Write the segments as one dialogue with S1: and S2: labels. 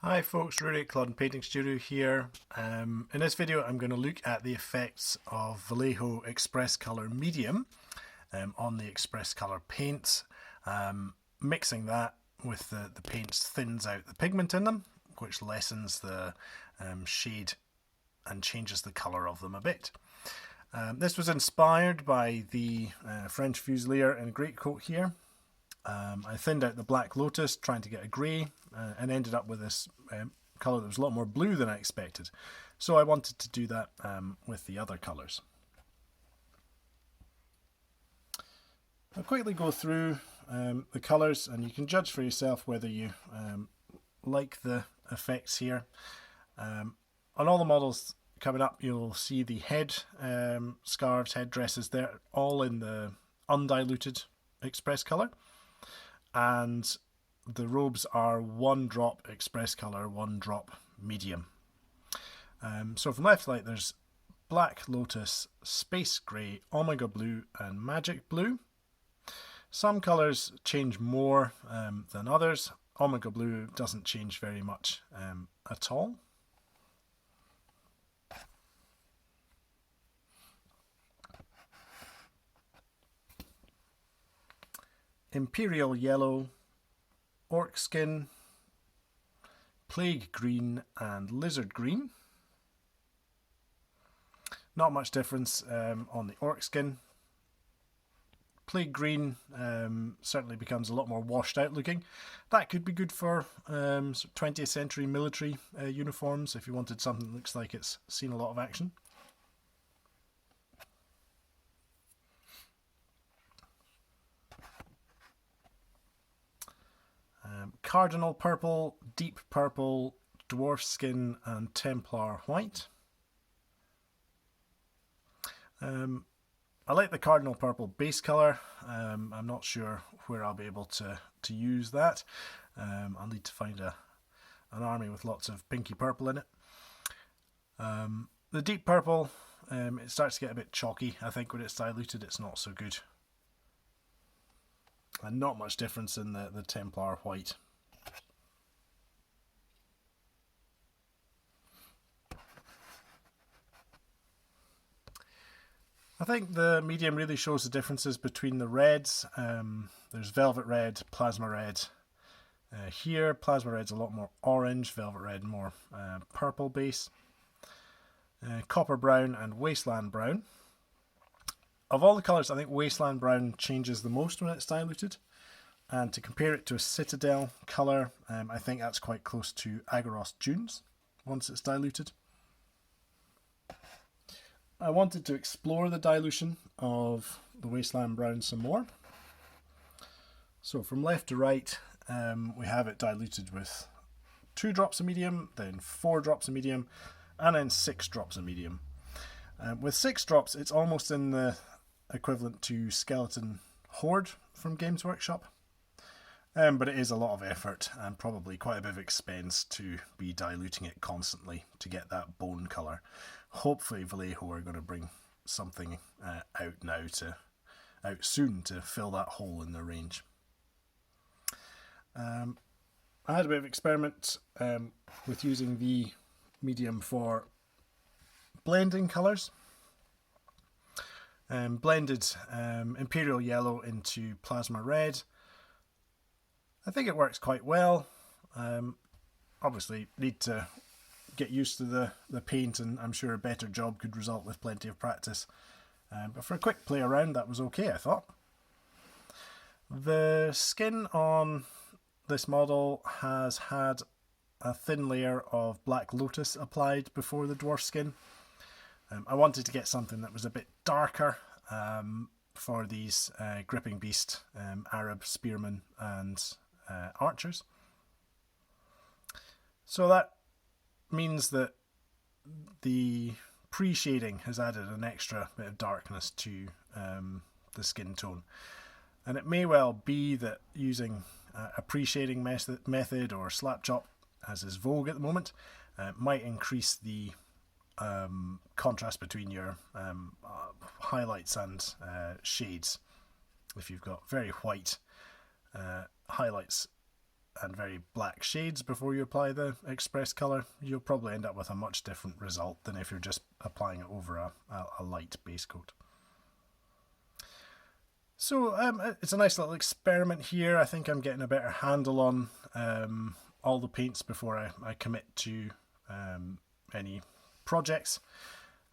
S1: Hi folks, Rory at Claude Painting Studio here. In this video I'm going to look at the effects of Vallejo Xpress Color Medium on the Xpress Color Paints. Mixing that with the paints thins out the pigment in them, which lessens the shade and changes the colour of them a bit. This was inspired by the French Fusilier in Greatcoat here. I thinned out the Black Lotus trying to get a grey and ended up with this colour that was a lot more blue than I expected. So I wanted to do that with the other colours. I'll quickly go through the colours and you can judge for yourself whether you like the effects here. On all the models coming up you'll see the head scarves, head dresses, they're all in the undiluted Xpress colour. And the robes are 1 drop Xpress Color, 1 drop medium. So from left to right there's Black Lotus, Space Grey, Omega Blue and Magic Blue. Some colours change more than others. Omega Blue doesn't change very much at all. Imperial Yellow, Orc Skin, Plague Green and Lizard Green. Not much difference on the Orc Skin. Plague Green certainly becomes a lot more washed out looking. That could be good for 20th century military uniforms if you wanted something that looks like it's seen a lot of action. Cardinal Purple, Deep Purple, Dwarf Skin and Templar White. I like the Cardinal Purple base colour. I'm not sure where I'll be able to use that. I'll need to find an army with lots of pinky purple in it. The Deep Purple, it starts to get a bit chalky. I think when it's diluted it's not so good. And not much difference in the Templar White. I think the medium really shows the differences between the reds. There's Velvet Red, Plasma Red. Here, Plasma Red's a lot more orange, Velvet Red more purple base. Copper Brown and Wasteland Brown. Of all the colours, I think Wasteland Brown changes the most when it's diluted. And to compare it to a Citadel colour, I think that's quite close to Agaros Dunes once it's diluted. I wanted to explore the dilution of the Wasteland Brown some more. So from left to right, we have it diluted with 2 drops of medium, then 4 drops of medium, and then 6 drops of medium. With 6 drops, it's almost in the equivalent to Skeleton Horde from Games Workshop. But it is a lot of effort and probably quite a bit of expense to be diluting it constantly to get that bone colour. Hopefully Vallejo are going to bring something out soon to fill that hole in the range. I had a bit of experiment with using the medium for blending colours. Blended Imperial Yellow into Plasma Red. I think it works quite well. Obviously need to get used to the paint, and I'm sure a better job could result with plenty of practice. But for a quick play around that was okay, I thought. The skin on this model has had a thin layer of Black Lotus applied before the dwarf skin. I wanted to get something that was a bit darker for these Gripping Beast, Arab Spearmen and Archers. So that means that the pre-shading has added an extra bit of darkness to the skin tone. And it may well be that using a pre-shading method or slap chop, as is vogue at the moment, might increase the contrast between your highlights and shades. If you've got very white highlights and very black shades before you apply the Xpress colour, you'll probably end up with a much different result than if you're just applying it over a light base coat. So it's a nice little experiment here. I think I'm getting a better handle on all the paints before I commit to any projects.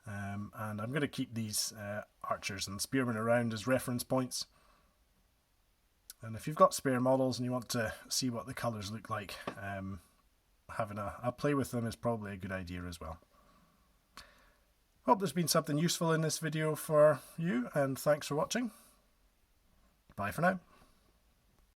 S1: And I'm going to keep these Archers and Spearmen around as reference points. And if you've got spare models and you want to see what the colours look like, having a play with them is probably a good idea as well. Hope there's been something useful in this video for you, and thanks for watching. Bye for now.